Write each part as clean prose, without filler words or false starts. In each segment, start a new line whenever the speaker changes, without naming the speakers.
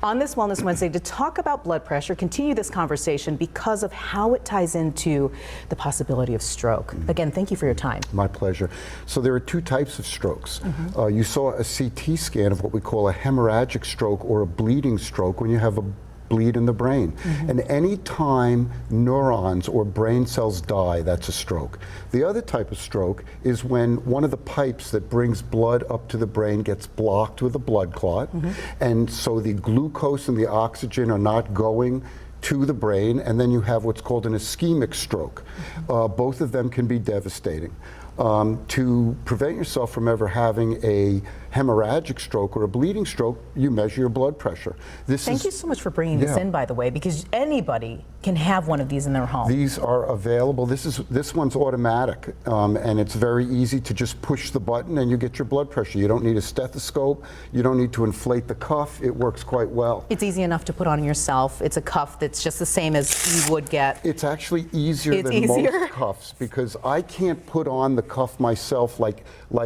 on this Wellness Wednesday to talk about blood pressure, continue this conversation because of how it ties into the possibility of stroke. Again, thank you for your time.
My pleasure. So there are two types of strokes. You saw a CT scan of what we call a hemorrhagic stroke or a bleeding stroke when you have a bleed in the brain. And any time neurons or brain cells die, that's a stroke. The other type of stroke is when one of the pipes that brings blood up to the brain gets blocked with a blood clot, and so the glucose and the oxygen are not going to the brain, and then you have what's called an ischemic stroke. Both of them can be devastating. To prevent yourself from ever having a hemorrhagic stroke or a bleeding stroke, you measure your blood pressure.
Thank you so much for bringing this in, by the way, because anybody can have one of these in their home.
These are available. This one's automatic, and it's very easy to just push the button and you get your blood pressure. You don't need a stethoscope. You don't need to inflate the cuff. It works quite well.
It's easy enough to put on yourself. It's a cuff that's just the same as you would get.
It's actually easier than most cuffs because I can't put on the cuff myself like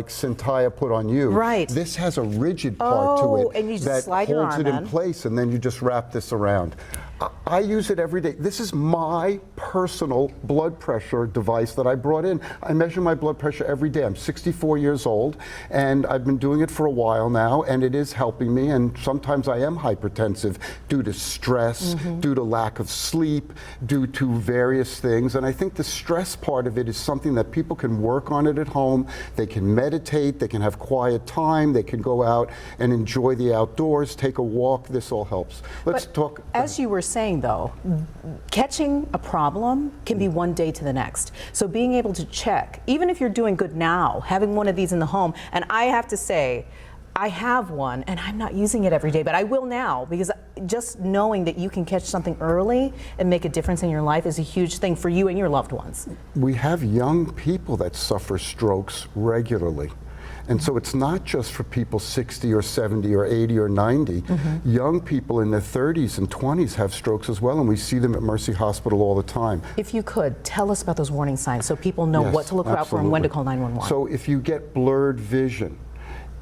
Cynthia put on you.
Right.
This has a rigid part to it
and you just
that
slide your
holds
arm
it in place, and then you just wrap this around. I use it every day. This is my personal blood pressure device that I brought in. I measure my blood pressure every day. I'm 64 years old, and I've been doing it for a while now, and it is helping me. And sometimes I am hypertensive due to stress, due to lack of sleep, due to various things. And I think the stress part of it is something that people can work on it at home. They can meditate, they can have quiet time, they can go out and enjoy the outdoors, take a walk. This all helps. Let's talk.
As you were saying, though, catching a problem can be one day to the next. So being able to check, even if you're doing good now, having one of these in the home, and I have to say, I have one and I'm not using it every day, but I will now, because just knowing that you can catch something early and make a difference in your life is a huge thing for you and your loved ones.
We have young people that suffer strokes regularly. And so it's not just for people 60 or 70 or 80 or 90. Young people in their 30s and 20s have strokes as well, and we see them at Mercy Hospital all the time.
If you could, tell us about those warning signs so people know what to look out for and when to call 911.
So if you get blurred vision,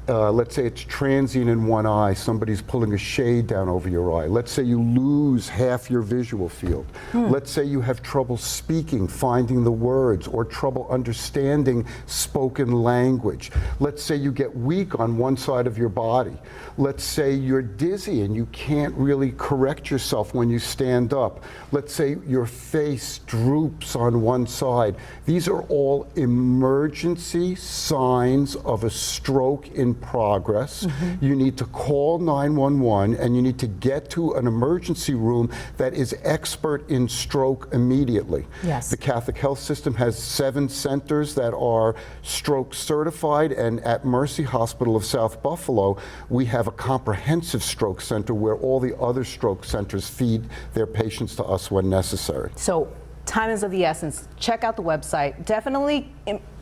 let's say it's transient in one eye, somebody's pulling a shade down over your eye. Let's say you lose half your visual field. Let's say you have trouble speaking, finding the words, or trouble understanding spoken language. Let's say you get weak on one side of your body. Let's say you're dizzy and you can't really correct yourself when you stand up. Let's say your face droops on one side. These are all emergency signs of a stroke in progress. You need to call 911 and you need to get to an emergency room that is expert in stroke immediately.
Yes.
The Catholic Health System has 7 centers that are stroke certified, and at Mercy Hospital of South Buffalo, we have a comprehensive stroke center where all the other stroke centers feed their patients to us when necessary.
So time is of the essence. Check out the website. Definitely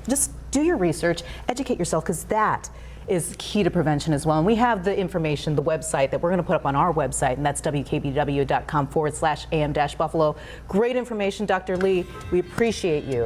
just do your research, educate yourself, because that is key to prevention as well. And we have the information, the website that we're going to put up on our website, and that's wkbw.com/am-buffalo. Great information, Dr. Lee. We appreciate you.